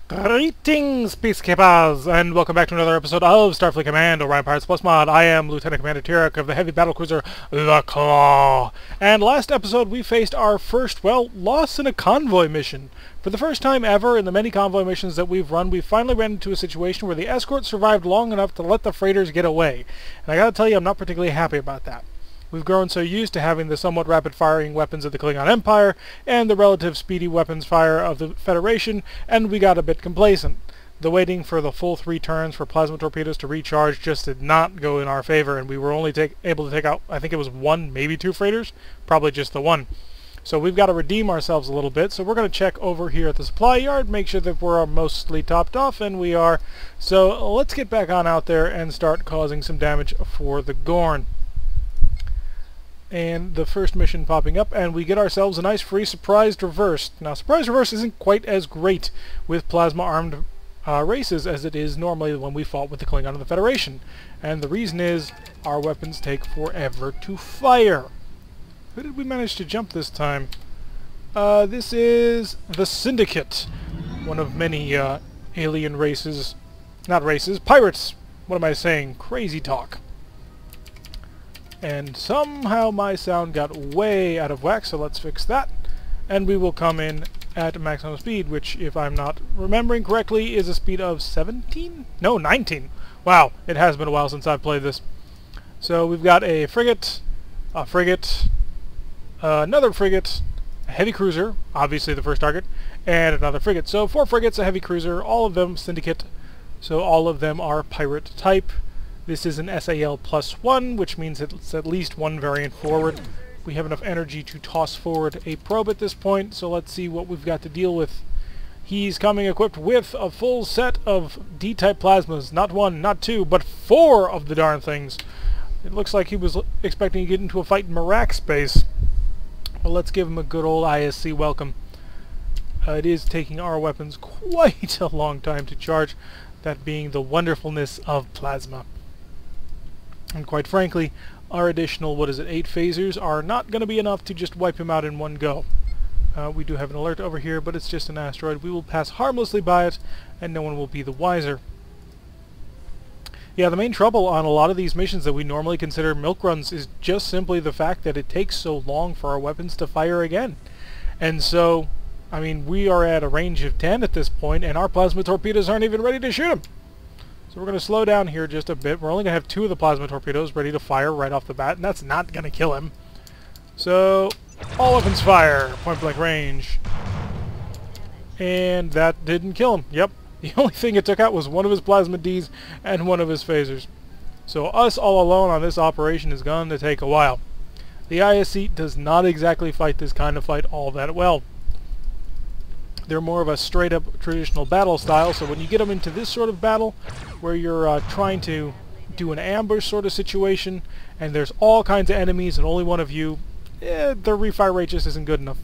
Greetings, Peacekeepers, and welcome back to another episode of Starfleet Command, Orion Pirates Plus Mod. I am Lieutenant Commander Tyrek of the heavy battlecruiser, the Claw. And last episode we faced our first, loss in a convoy mission. For the first time ever in the many convoy missions that we've run, we finally ran into a situation where the escort survived long enough to let the freighters get away. And I gotta tell you, I'm not particularly happy about that. We've grown so used to having the somewhat rapid-firing weapons of the Klingon Empire and the relative speedy weapons fire of the Federation, and we got a bit complacent. The waiting for the full 3 turns for plasma torpedoes to recharge just did not go in our favor, and we were only able to take out, I think it was 1, maybe 2 freighters, probably just the 1. So we've got to redeem ourselves a little bit, so we're going to check over here at the supply yard, make sure that we're mostly topped off, and we are. So let's get back on out there and start causing some damage for the Gorn. And the first mission popping up, and we get ourselves a nice free surprised reverse. Now, surprise reverse isn't quite as great with plasma-armed races as it is normally when we fought with the Klingon of the Federation. And the reason is, our weapons take forever to fire. Who did we manage to jump this time? This is the Syndicate, one of many alien races. Not races, pirates! What am I saying? Crazy talk. And somehow my sound got way out of whack, so let's fix that. And we will come in at maximum speed, which, if I'm not remembering correctly, is a speed of 17? No, 19. Wow, it has been a while since I've played this. So we've got a frigate, another frigate, a heavy cruiser, obviously the first target, and another frigate. So 4 frigates, a heavy cruiser, all of them Syndicate, so all of them are pirate type. This is an SAL +1, which means it's at least 1 variant forward. We have enough energy to toss forward a probe at this point, so let's see what we've got to deal with. He's coming equipped with a full set of D-type plasmas. Not 1, not 2, but 4 of the darn things. It looks like he was expecting to get into a fight in Merak space. Well, let's give him a good old ISC welcome. It is taking our weapons quite a long time to charge, that being the wonderfulness of plasma. And quite frankly, our additional, 8 phasers are not going to be enough to just wipe him out in one go. We do have an alert over here, but it's just an asteroid. We will pass harmlessly by it, and no one will be the wiser. Yeah, the main trouble on a lot of these missions that we normally consider milk runs is just simply the fact that it takes so long for our weapons to fire again. And so, I mean, we are at a range of 10 at this point, and our plasma torpedoes aren't even ready to shoot them. So we're going to slow down here just a bit. We're only going to have 2 of the plasma torpedoes ready to fire right off the bat, and that's not going to kill him. So, all weapons fire, point blank range. And that didn't kill him. Yep. The only thing it took out was 1 of his plasma Ds and 1 of his phasers. So us all alone on this operation is going to take a while. The ISC does not exactly fight this kind of fight all that well. They're more of a straight-up traditional battle style, so when you get them into this sort of battle, where you're trying to do an ambush sort of situation, and there's all kinds of enemies and only 1 of you, their refire rate just isn't good enough.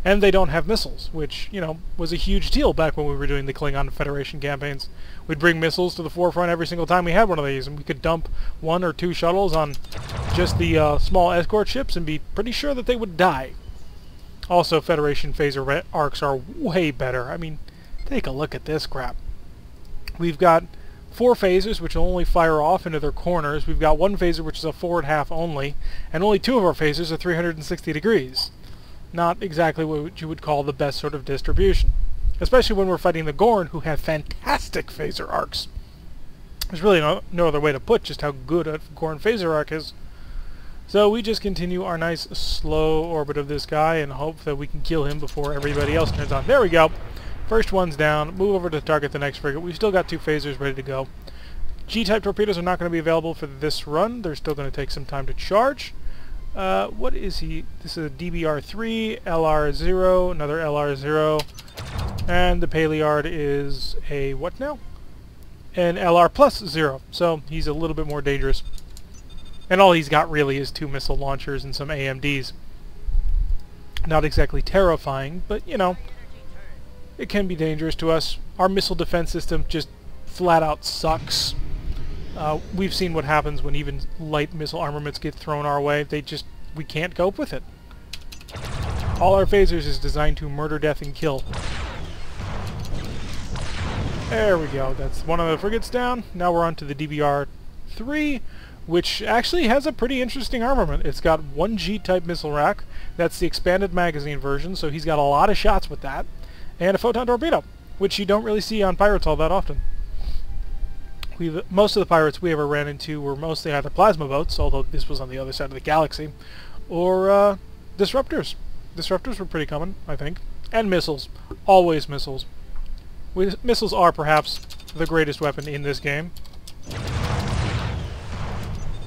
And they don't have missiles, which, you know, was a huge deal back when we were doing the Klingon Federation campaigns. We'd bring missiles to the forefront every single time we had one of these, and we could dump 1 or 2 shuttles on just the small escort ships and be pretty sure that they would die. Also, Federation phaser arcs are way better. I mean, take a look at this crap. We've got 4 phasers, which will only fire off into their corners. We've got 1 phaser, which is a forward half only, and only 2 of our phasers are 360 degrees. Not exactly what you would call the best sort of distribution. Especially when we're fighting the Gorn, who have fantastic phaser arcs. There's really no other way to put just how good a Gorn phaser arc is. So we just continue our nice slow orbit of this guy and hope that we can kill him before everybody else turns on. There we go. First one's down. Move over to target the next frigate. We've still got 2 phasers ready to go. G-type torpedoes are not going to be available for this run. They're still going to take some time to charge. What is he? This is a DBR-3, LR-0, another LR-0, and the Paleard is a what now? An LR+0, so he's a little bit more dangerous. And all he's got really is 2 missile launchers and some AMDs. Not exactly terrifying, but, you know, it can be dangerous to us. Our missile defense system just flat out sucks. We've seen what happens when even light missile armaments get thrown our way. We can't cope with it. All our phasers is designed to murder, death, and kill. There we go. That's one of the frigates down. Now we're on to the DBR-3, which actually has a pretty interesting armament. It's got one G-type missile rack. That's the expanded magazine version, so he's got a lot of shots with that. And a photon torpedo, which you don't really see on pirates all that often. Most of the pirates we ever ran into were mostly either plasma boats, although this was on the other side of the galaxy, or disruptors. Disruptors were pretty common, I think. And missiles. Always missiles. Missiles are perhaps the greatest weapon in this game,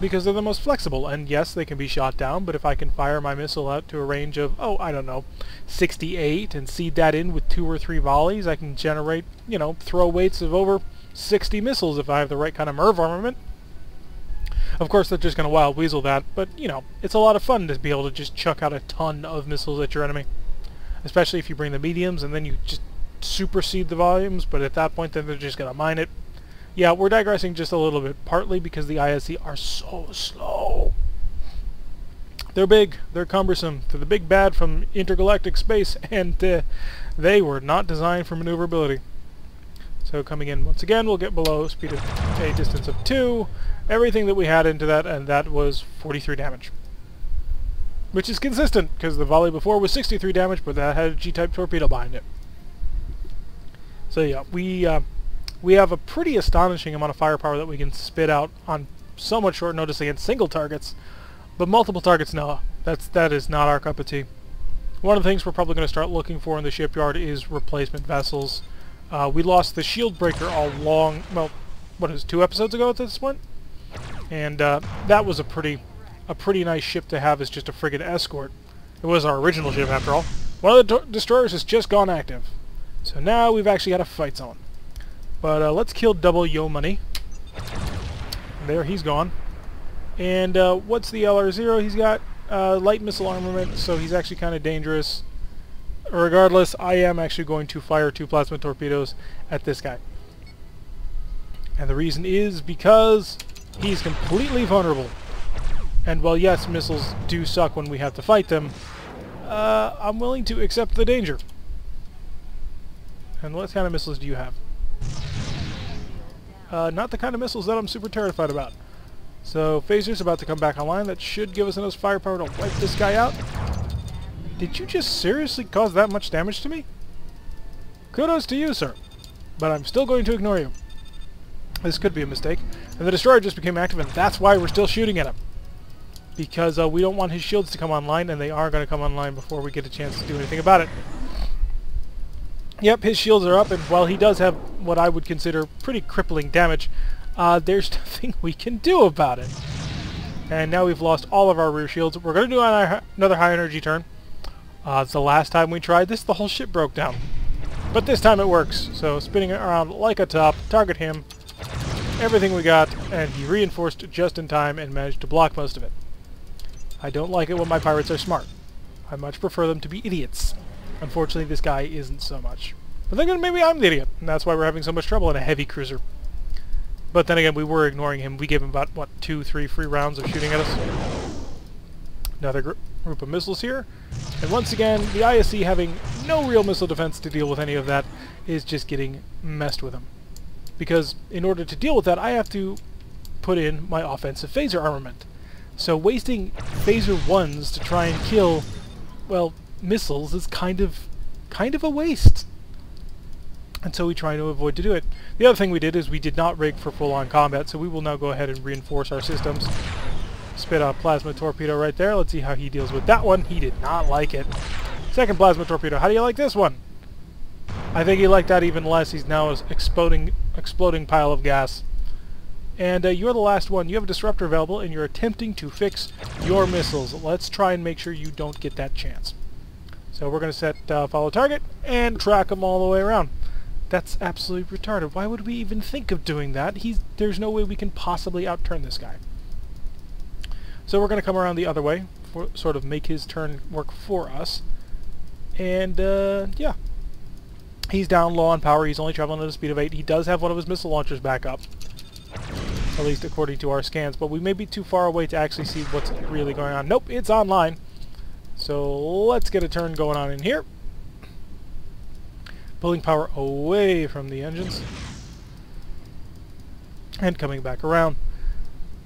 because they're the most flexible, and yes, they can be shot down, but if I can fire my missile out to a range of, oh, I don't know, 68, and seed that in with 2 or 3 volleys, I can generate, you know, throw weights of over 60 missiles if I have the right kind of MIRV armament. Of course, they're just going to wild weasel that, but, you know, it's a lot of fun to be able to just chuck out a ton of missiles at your enemy, especially if you bring the mediums, and then you just supersede the volumes, but at that point then they're just going to mine it. Yeah, we're digressing just a little bit, partly because the ISC are so slow. They're big, they're cumbersome, they're the big bad from intergalactic space, and they were not designed for maneuverability. So coming in once again, we'll get below speed of a distance of 2, everything that we had into that, and that was 43 damage. Which is consistent, because the volley before was 63 damage, but that had a G-type torpedo behind it. So yeah, we have a pretty astonishing amount of firepower that we can spit out on somewhat short notice against single targets, but multiple targets, no. That is not our cup of tea. One of the things we're probably going to start looking for in the shipyard is replacement vessels. We lost the shield breaker well, what is it, 2 episodes ago at this point? And that was a pretty nice ship to have as just a frigate escort. It was our original ship, after all. One of the destroyers has just gone active. So now we've actually got a fight zone. But let's kill double Yo Money. There, he's gone. And what's the LR0 he's got? Light missile armament, so he's actually kind of dangerous. Regardless, I am actually going to fire 2 plasma torpedoes at this guy. And the reason is because he's completely vulnerable. And while yes, missiles do suck when we have to fight them, I'm willing to accept the danger. And what kind of missiles do you have? Not the kind of missiles that I'm super terrified about. So, phaser's about to come back online. That should give us enough firepower to wipe this guy out. Did you just seriously cause that much damage to me? Kudos to you, sir. But I'm still going to ignore you. This could be a mistake. And the destroyer just became active, and that's why we're still shooting at him. Because we don't want his shields to come online, and they are going to come online before we get a chance to do anything about it. Yep, his shields are up, and while he does have what I would consider pretty crippling damage, there's nothing we can do about it. And now we've lost all of our rear shields. We're going to do another high energy turn. It's the last time we tried this, the whole ship broke down. But this time it works. So spinning it around like a top, target him, everything we got, and he reinforced just in time and managed to block most of it. I don't like it when my pirates are smart. I much prefer them to be idiots. Unfortunately, this guy isn't so much. But then again, maybe I'm the idiot, and that's why we're having so much trouble in a heavy cruiser. But then again, we were ignoring him. We gave him about, what, 2, 3 free rounds of shooting at us. Another group of missiles here. And once again, the ISC, having no real missile defense to deal with any of that, is just getting messed with them. Because in order to deal with that, I have to put in my offensive phaser armament. So wasting phaser 1s to try and kill, well, missiles is kind of a waste. And so we try to avoid to do it. The other thing we did is we did not rig for full-on combat, so we will now go ahead and reinforce our systems. Spit out plasma torpedo right there. Let's see how he deals with that one. He did not like it. Second plasma torpedo. How do you like this one? I think he liked that even less. He's now an exploding pile of gas. And you're the last one. You have a disruptor available, and you're attempting to fix your missiles. Let's try and make sure you don't get that chance. So we're going to set follow target and track them all the way around. That's absolutely retarded. Why would we even think of doing that? There's no way we can possibly outturn this guy. So we're going to come around the other way, sort of make his turn work for us. And, yeah. He's down low on power. He's only traveling at a speed of 8. He does have one of his missile launchers back up. At least according to our scans. But we may be too far away to actually see what's really going on. Nope, it's online. So let's get a turn going on in here. Pulling power away from the engines. And coming back around.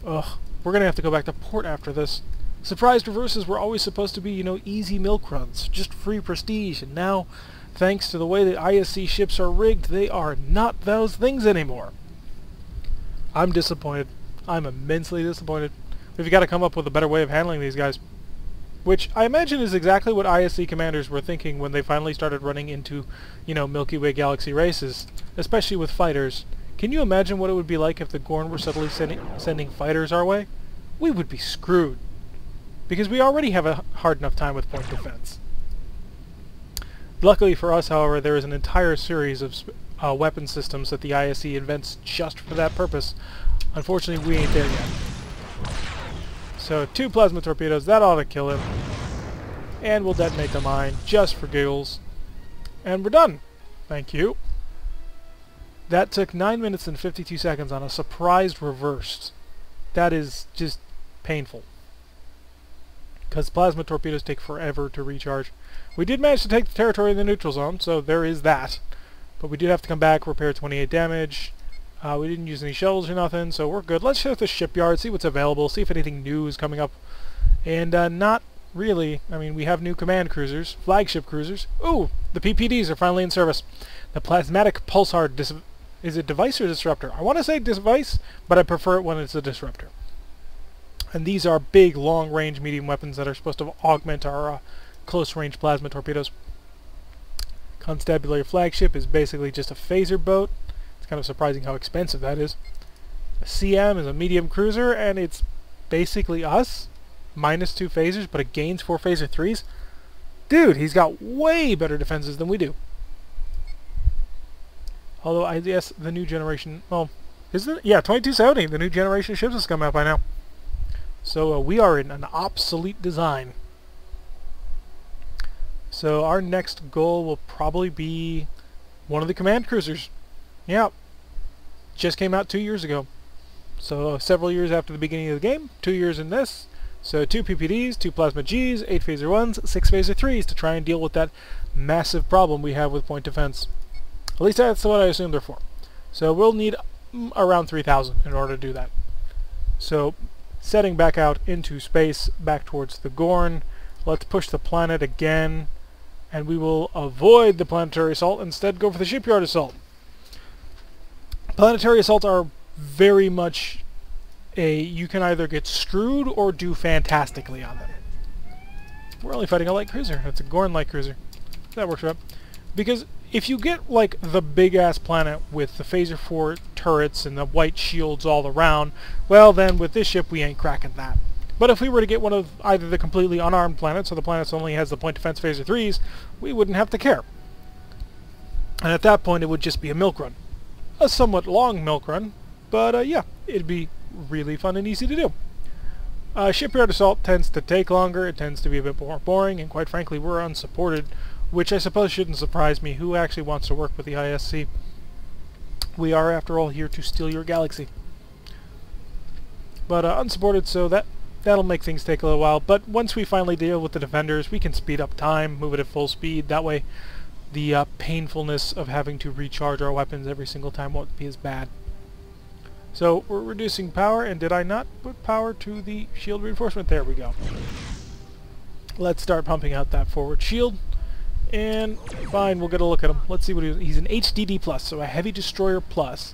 Ugh, we're going to have to go back to port after this. Surprise reverses were always supposed to be, you know, easy milk runs, just free prestige, and now, thanks to the way that ISC ships are rigged, they are not those things anymore. I'm disappointed. I'm immensely disappointed. We've got to come up with a better way of handling these guys. Which I imagine is exactly what ISC commanders were thinking when they finally started running into, you know, Milky Way galaxy races, especially with fighters. Can you imagine what it would be like if the Gorn were suddenly sending fighters our way? We would be screwed. Because we already have a hard enough time with point defense. Luckily for us, however, there is an entire series of weapon systems that the ISC invents just for that purpose. Unfortunately, we ain't there yet. So 2 plasma torpedoes, that ought to kill him. And we'll detonate the mine, just for giggles. And we're done. Thank you. That took 9 minutes and 52 seconds on a surprised reversed. That is just painful. Because plasma torpedoes take forever to recharge. We did manage to take the territory in the neutral zone, so there is that. But we did have to come back, repair 28 damage. We didn't use any shells or nothing, so we're good. Let's check the shipyard, see what's available, see if anything new is coming up. And not really. I mean, we have new command cruisers, flagship cruisers. Ooh, the PPDs are finally in service. The plasmatic pulsar is it device or disruptor? I want to say device, but I prefer it when it's a disruptor. And these are big, long-range medium weapons that are supposed to augment our close-range plasma torpedoes. Constabulary flagship is basically just a phaser boat. It's kind of surprising how expensive that is. A CM is a medium cruiser, and it's basically us, minus 2 phasers, but it gains 4 phaser 3s. Dude, he's got way better defenses than we do. Although, I guess the new generation... Well, isn't it? Yeah, 2270. The new generation ships has come out by now. So we are in an obsolete design. So our next goal will probably be one of the command cruisers. Yeah. Just came out 2 years ago. So several years after the beginning of the game. 2 years in this. So 2 PPDs, 2 Plasma Gs, 8 Phaser 1s, 6 Phaser 3s to try and deal with that massive problem we have with point defense. At least that's what I assume they're for. So we'll need around 3,000 in order to do that. So setting back out into space, back towards the Gorn. Let's push the planet again, and we will avoid the planetary assault, instead go for the shipyard assault. Planetary assaults are very much you can either get screwed or do fantastically on them. We're only fighting a light cruiser. That's a Gorn light cruiser. That works out. Because if you get like the big ass planet with the phaser 4 turrets and the white shields all around, well then with this ship we ain't cracking that. But if we were to get one of either the completely unarmed planets, so the planet only has the point defense phaser 3s, we wouldn't have to care. And at that point it would just be a milk run. A somewhat long milk run, but yeah, it'd be really fun and easy to do. Shipyard Assault tends to take longer, it tends to be a bit more boring, and quite frankly we're unsupported, which I suppose shouldn't surprise me. Who actually wants to work with the ISC? We are, after all, here to steal your galaxy. But unsupported, so that'll make things take a little while. But once we finally deal with the defenders, we can speed up time, move it at full speed. That way, the painfulness of having to recharge our weapons every single time won't be as bad. So we're reducing power, and did I not put power to the shield reinforcement? There we go. Let's start pumping out that forward shield. And fine, we'll get a look at him. Let's see what he's an HDD plus, so a heavy destroyer plus.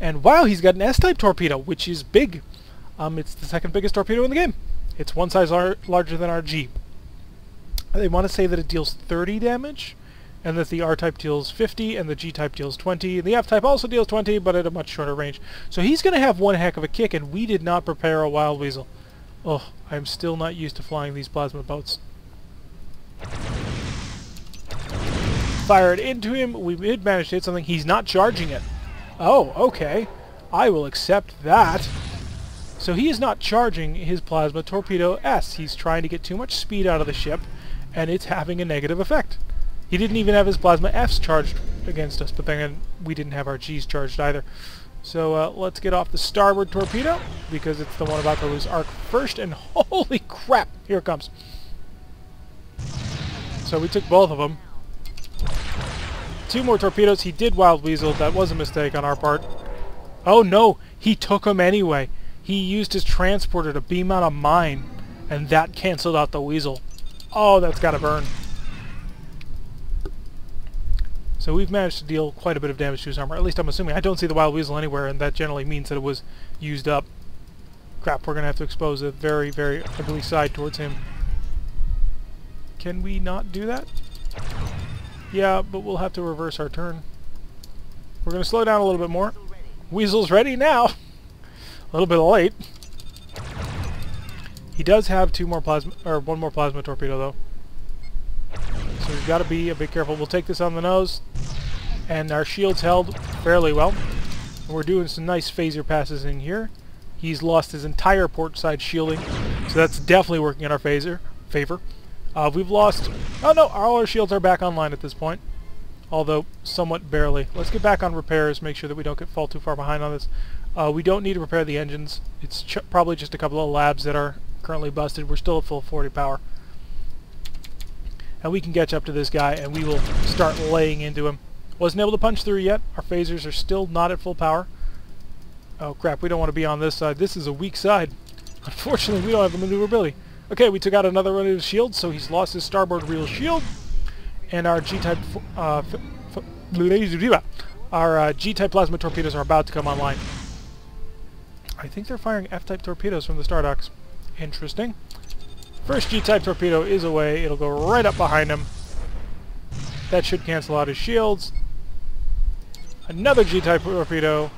And wow, he's got an S-type torpedo, which is big. It's the second biggest torpedo in the game. It's one size larger than our G. They want to say that it deals 30 damage, and that the R-type deals 50, and the G-type deals 20. The F-type also deals 20, but at a much shorter range. So he's going to have one heck of a kick, and we did not prepare a Wild Weasel. Oh, I'm still not used to flying these plasma boats. Fired into him. We did manage to hit something. He's not charging it. Oh, okay. I will accept that. So he is not charging his plasma torpedo S. He's trying to get too much speed out of the ship, and it's having a negative effect. He didn't even have his plasma Fs charged against us, but then we didn't have our Gs charged either. So let's get off the starboard torpedo, because it's the one about to lose arc first, and holy crap, here it comes. So we took both of them. 2 more torpedoes. He did Wild Weasel. That was a mistake on our part. Oh no! He took him anyway. He used his transporter to beam out a mine, and that canceled out the Weasel. Oh, that's gotta burn. So we've managed to deal quite a bit of damage to his armor. At least I'm assuming. I don't see the Wild Weasel anywhere, and that generally means that it was used up. Crap, we're gonna have to expose a very, very ugly side towards him. Can we not do that? Yeah, but we'll have to reverse our turn. We're gonna slow down a little bit more. Weasel's ready now! A little bit late. He does have one more plasma torpedo though. So we've got to be a bit careful. We'll take this on the nose. And our shield's held fairly well. And we're doing some nice phaser passes in here. He's lost his entire port side shielding. So that's definitely working in our favor. We've lost... Oh no, all our shields are back online at this point. Although somewhat barely. Let's get back on repairs, make sure that we don't fall too far behind on this. We don't need to repair the engines. It's probably just a couple of labs that are currently busted. We're still at full 40 power. And we can catch up to this guy and we will start laying into him. Wasn't able to punch through yet. Our phasers are still not at full power. Oh crap, we don't want to be on this side. This is a weak side. Unfortunately, we don't have the maneuverability. Okay, we took out another one of his shields, so he's lost his starboard real shield. And our G-type G-type plasma torpedoes are about to come online. I think they're firing F-type torpedoes from the star docks. Interesting. First G-type torpedo is away. It'll go right up behind him. That should cancel out his shields. Another G-type torpedo.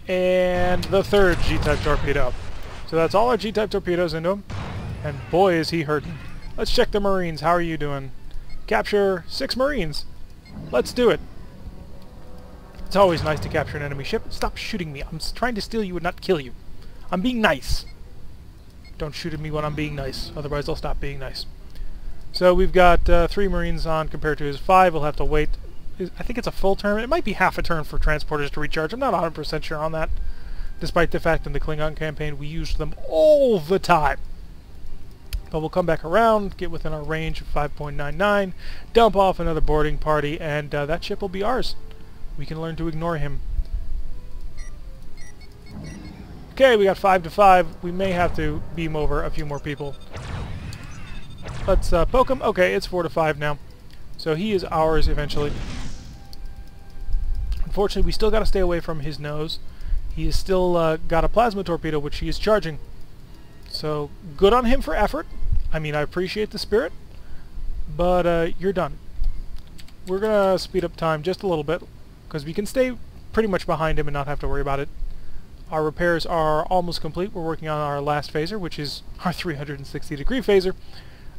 And the third G-type torpedo. So that's all our G-type torpedoes into him. And boy is he hurting. Let's check the Marines. How are you doing? Capture 6 Marines. Let's do it. It's always nice to capture an enemy ship. Stop shooting me. I'm trying to steal you and not kill you. I'm being nice. Don't shoot at me when I'm being nice. Otherwise I'll stop being nice. So we've got 3 Marines on compared to his 5. We'll have to wait. I think it's a full turn. It might be half a turn for transporters to recharge. I'm not 100% sure on that. Despite the fact in the Klingon campaign we used them all the time. But we'll come back around, get within our range of 5.99, dump off another boarding party, and that ship will be ours. We can learn to ignore him. Okay, we got 5 to 5. We may have to beam over a few more people. Let's poke him. Okay, it's 4 to 5 now. So he is ours eventually. Unfortunately, we still got to stay away from his nose. He has still got a plasma torpedo, which he is charging. So, good on him for effort. I mean, I appreciate the spirit. But you're done. We're going to speed up time just a little bit, because we can stay pretty much behind him and not have to worry about it. Our repairs are almost complete. We're working on our last phaser, which is our 360-degree phaser.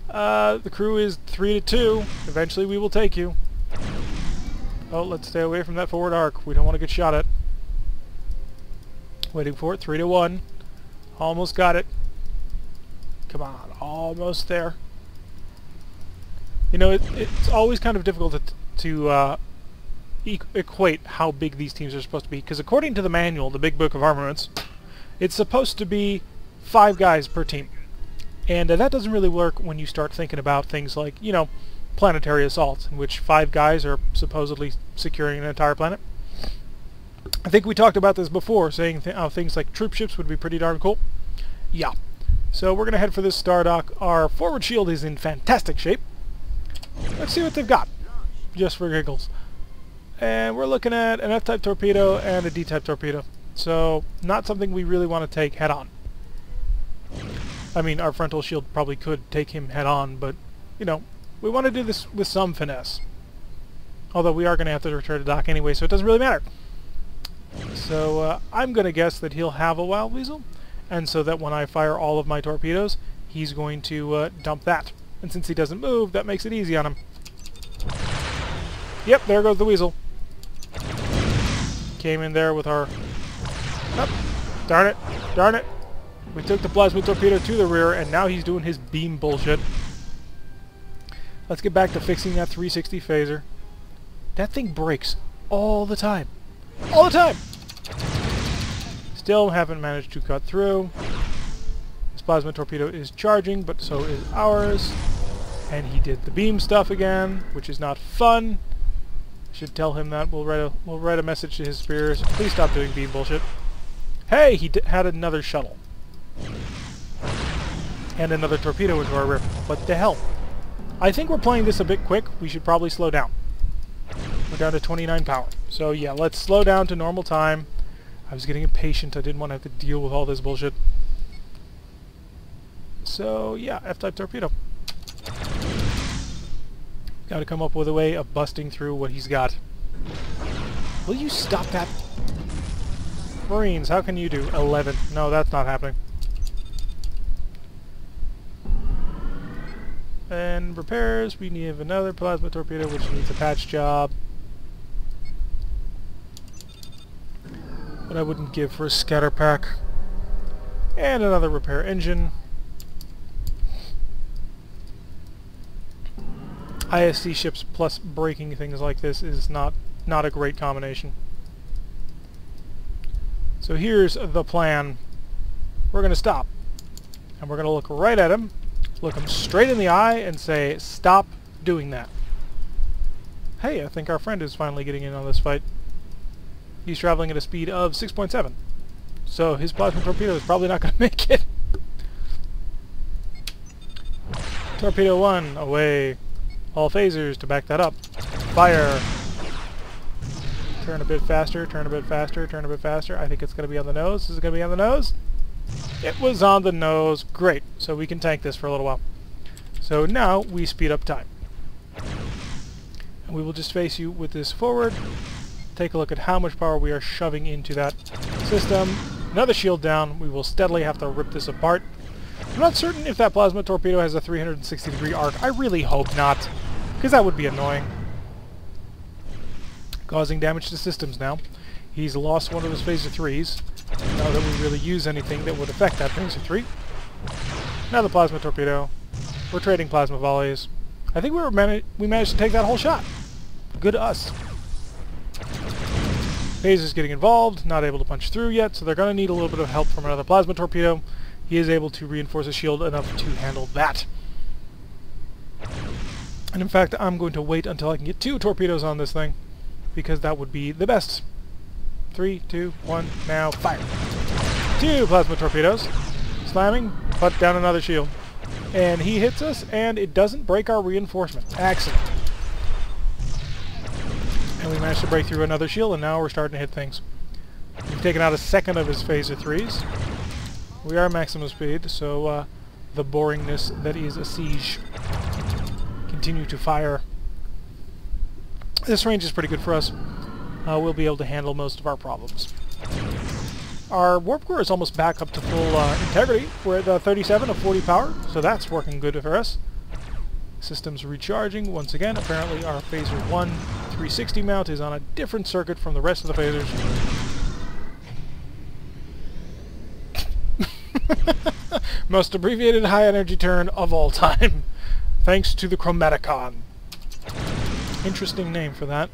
The crew is 3 to 2. Eventually we will take you. Oh, let's stay away from that forward arc. We don't want to get shot at. Waiting for it. 3 to 1. Almost got it. Come on. Almost there. You know, it's always kind of difficult to equate how big these teams are supposed to be, because according to the manual, the Big Book of Armaments, it's supposed to be 5 guys per team. And that doesn't really work when you start thinking about things like, you know, planetary assaults, in which 5 guys are supposedly securing an entire planet. I think we talked about this before, saying how things like troop ships would be pretty darn cool. Yeah. So we're going to head for this star dock. Our forward shield is in fantastic shape. Let's see what they've got, just for giggles. And we're looking at an F-type torpedo and a D-type torpedo. So, not something we really want to take head-on. I mean, our frontal shield probably could take him head-on, but, you know, we want to do this with some finesse. Although we are going to have to return to dock anyway, so it doesn't really matter. So, I'm going to guess that he'll have a Wild Weasel, and so that when I fire all of my torpedoes, he's going to dump that. And since he doesn't move, that makes it easy on him. Yep, there goes the Weasel. Came in there with our... Oh, darn it. Darn it. We took the plasma torpedo to the rear, and now he's doing his beam bullshit. Let's get back to fixing that 360 phaser. That thing breaks all the time. All the time! Still haven't managed to cut through. This plasma torpedo is charging, but so is ours. And he did the beam stuff again, which is not fun. Should tell him that. We'll write a message to his superiors. Please stop doing beam bullshit. Hey, he had another shuttle. And another torpedo into our rear. What the hell? I think we're playing this a bit quick. We should probably slow down. We're down to 29 power. So yeah, let's slow down to normal time. I was getting impatient. I didn't want to have to deal with all this bullshit. So yeah, F-type torpedo. Got to come up with a way of busting through what he's got. Will you stop that? Marines, how can you do 11? No, that's not happening. And repairs, we need another plasma torpedo, which needs a patch job. But I wouldn't give for a scatter pack. And another repair engine. ISC ships plus breaking things like this is not a great combination. So here's the plan. We're going to stop. And we're going to look right at him, look him straight in the eye, and say, stop doing that. Hey, I think our friend is finally getting in on this fight. He's traveling at a speed of 6.7. So his plasma torpedo is probably not going to make it. Torpedo 1, away. All phasers to back that up. Fire! Turn a bit faster, turn a bit faster, turn a bit faster. I think it's going to be on the nose. Is it going to be on the nose? It was on the nose. Great. So we can tank this for a little while. So now we speed up time. And we will just face you with this forward. Take a look at how much power we are shoving into that system. Another shield down. We will steadily have to rip this apart. I'm not certain if that plasma torpedo has a 360-degree arc. I really hope not, because that would be annoying. Causing damage to systems now. He's lost one of his phaser 3s. Now that we really use anything that would affect that phaser 3. Another plasma torpedo. We're trading plasma volleys. I think we managed to take that whole shot. Good us. Phaser's getting involved, not able to punch through yet, so they're going to need a little bit of help from another plasma torpedo. He is able to reinforce his shield enough to handle that. And in fact, I'm going to wait until I can get 2 torpedoes on this thing, because that would be the best. 3, 2, 1, now fire. 2 plasma torpedoes. Slamming, but down another shield. And he hits us, and it doesn't break our reinforcement. Excellent. And we managed to break through another shield, and now we're starting to hit things. We've taken out a second of his phaser 3s. We are maximum speed, so the boringness that is a siege. Continue to fire. This range is pretty good for us. We'll be able to handle most of our problems. Our warp core is almost back up to full integrity. We're at 37 of 40 power, so that's working good for us. System's recharging once again. Apparently our phaser 1 360 mount is on a different circuit from the rest of the phasers. Most abbreviated high energy turn of all time. Thanks to the Chromaticon. Interesting name for that.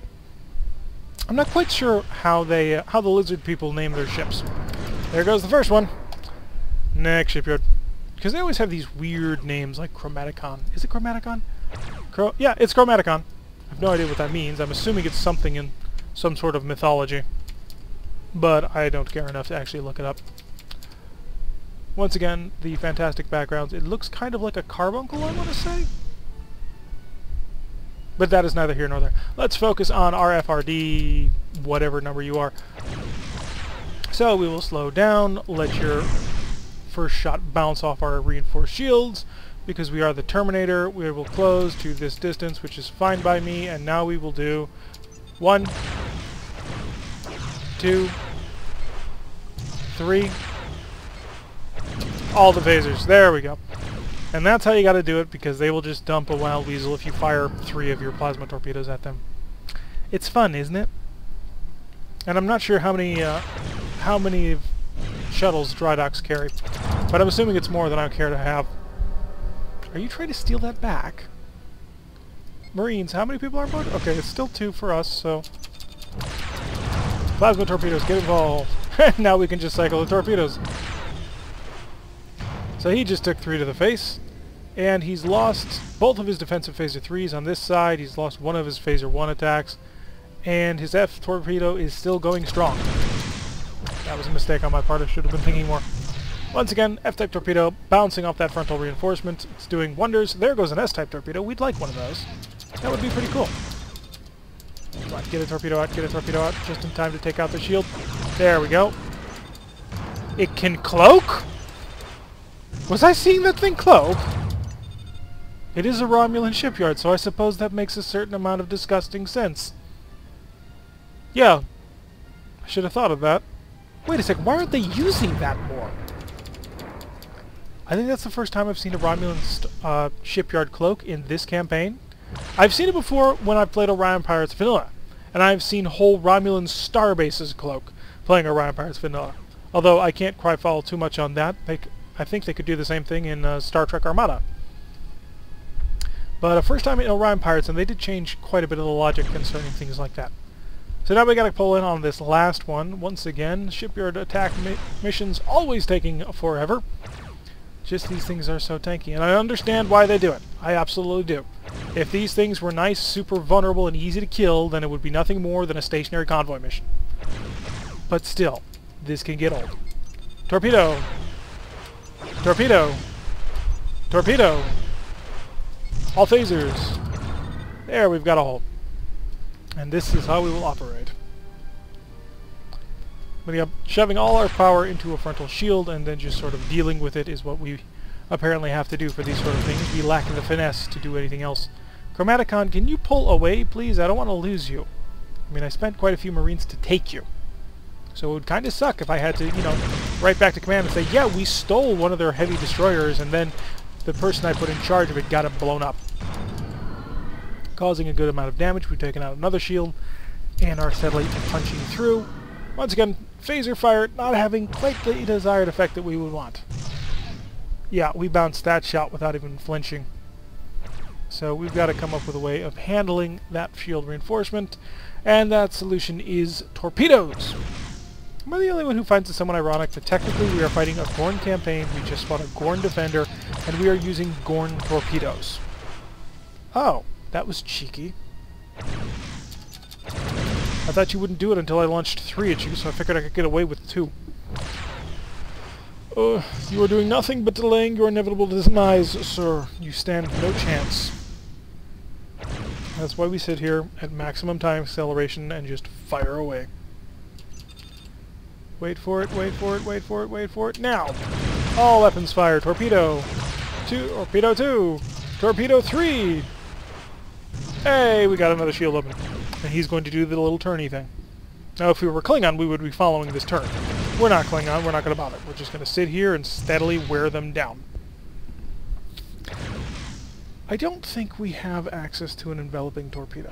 I'm not quite sure how the lizard people name their ships. There goes the first one. Next shipyard. Because they always have these weird names like Chromaticon. Is it Chromaticon? Yeah, it's Chromaticon. I have no idea what that means. I'm assuming it's something in some sort of mythology. But I don't care enough to actually look it up. Once again, the fantastic backgrounds. It looks kind of like a carbuncle, I want to say. But that is neither here nor there. Let's focus on our FRD, whatever number you are. So we will slow down, let your first shot bounce off our reinforced shields. Because we are the Terminator, we will close to this distance, which is fine by me. And now we will do 1, 2, 3... all the phasers. There we go. And that's how you gotta do it, because they will just dump a wild weasel if you fire 3 of your plasma torpedoes at them. It's fun, isn't it? And I'm not sure how many shuttles dry docks carry, but I'm assuming it's more than I care to have. Are you trying to steal that back? Marines, how many people are aboard? Okay, it's still 2 for us, so... Plasma torpedoes, get involved. Now we can just cycle the torpedoes. So he just took 3 to the face, and he's lost both of his defensive phaser 3s on this side. He's lost one of his phaser 1 attacks, and his F torpedo is still going strong. That was a mistake on my part. I should have been thinking more. Once again, F-type torpedo bouncing off that frontal reinforcement. It's doing wonders. There goes an S-type torpedo. We'd like one of those. That would be pretty cool. Come on, get a torpedo out, just in time to take out the shield. There we go. It can cloak? Was I seeing that thing cloak? It is a Romulan shipyard, so I suppose that makes a certain amount of disgusting sense. Yeah. I should have thought of that. Wait a second, why aren't they using that more? I think that's the first time I've seen a Romulan shipyard cloak in this campaign. I've seen it before when I've played Orion Pirates Vanilla, and I've seen whole Romulan star bases cloak playing Orion Pirates Vanilla. Although I can't quite follow too much on that. I think they could do the same thing in Star Trek Armada. But first time in Orion Pirates, and they did change quite a bit of the logic concerning things like that. So now we gotta pull in on this last one. Once again, Shipyard Attack missions always taking forever. Just these things are so tanky, and I understand why they do it. I absolutely do. If these things were nice, super vulnerable, and easy to kill, then it would be nothing more than a stationary convoy mission. But still, this can get old. Torpedo! Torpedo! Torpedo! All phasers! There, we've got a hole. And this is how we will operate. Shoving all our power into a frontal shield and then just sort of dealing with it is what we apparently have to do for these sort of things. We lack the finesse to do anything else. Chromaticon, can you pull away, please? I don't want to lose you. I mean, I spent quite a few Marines to take you. So it would kind of suck if I had to, you know, write back to command and say, yeah, we stole one of their heavy destroyers, and then the person I put in charge of it got it blown up. Causing a good amount of damage. We've taken out another shield, and our satellite punching through. Once again, phaser fire not having quite the desired effect that we would want. Yeah, we bounced that shot without even flinching. So we've got to come up with a way of handling that shield reinforcement, and that solution is torpedoes. Am I the only one who finds it somewhat ironic that technically we are fighting a Gorn campaign, we just fought a Gorn defender, and we are using Gorn torpedoes? Oh, that was cheeky. I thought you wouldn't do it until I launched 3 at you, so I figured I could get away with 2. You are doing nothing but delaying your inevitable demise, sir. You stand no chance. That's why we sit here at maximum time acceleration and just fire away. Wait for it, wait for it, wait for it, wait for it. Now! All weapons fire. Torpedo 2, torpedo 2, torpedo 3! Hey, we got another shield open. And he's going to do the little turny thing. Now, if we were Klingon, we would be following this turn. We're not Klingon, we're not going to bother. We're just going to sit here and steadily wear them down. I don't think we have access to an enveloping torpedo.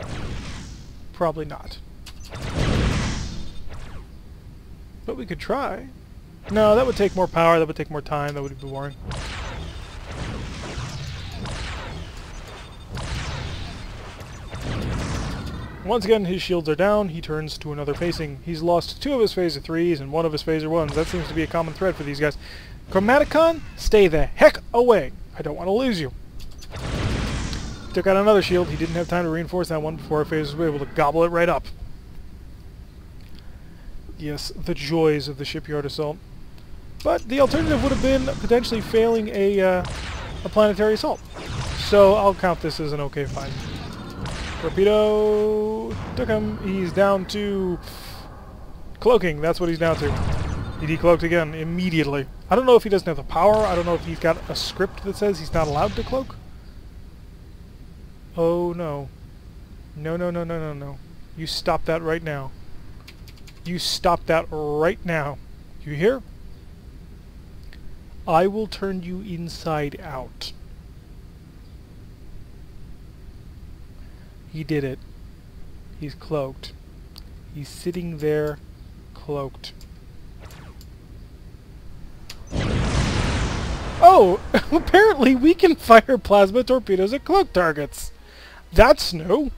Probably not. But we could try. No, that would take more power, that would take more time, that would be boring. Once again, his shields are down, he turns to another facing. He's lost 2 of his phaser 3s and 1 of his phaser 1s. That seems to be a common thread for these guys. Chromaticon, stay the heck away. I don't want to lose you. Took out another shield. He didn't have time to reinforce that one before our phasers were able to gobble it right up. Yes, the joys of the Shipyard Assault. But the alternative would have been potentially failing a planetary assault. So I'll count this as an okay fight. Torpedo took him. He's down to cloaking. That's what he's down to. He decloaked again immediately. I don't know if he doesn't have the power. I don't know if he's got a script that says he's not allowed to cloak. Oh no. No, no, no, no, no, no. You stop that right now. You stop that right now. You hear? I will turn you inside out. He did it. He's cloaked. He's sitting there, cloaked. Oh! Apparently we can fire plasma torpedoes at cloaked targets! That's new!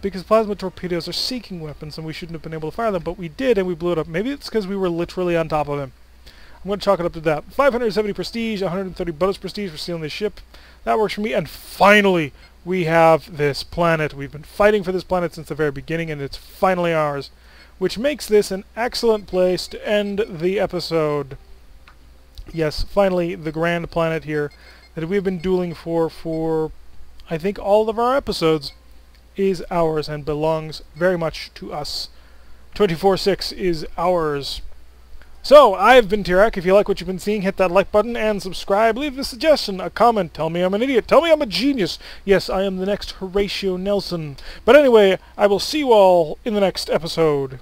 Because plasma torpedoes are seeking weapons and we shouldn't have been able to fire them, but we did and we blew it up. Maybe it's because we were literally on top of him. I'm going to chalk it up to that. 570 prestige, 130 bonus prestige for stealing this ship. That works for me. And finally, we have this planet. We've been fighting for this planet since the very beginning, and it's finally ours, which makes this an excellent place to end the episode. Yes, finally, the grand planet here that we've been dueling for I think all of our episodes is ours and belongs very much to us. 24/6 is ours. So, I've been Tirak. If you like what you've been seeing, hit that like button and subscribe. Leave a suggestion, a comment. Tell me I'm an idiot. Tell me I'm a genius. Yes, I am the next Horatio Nelson. But anyway, I will see you all in the next episode.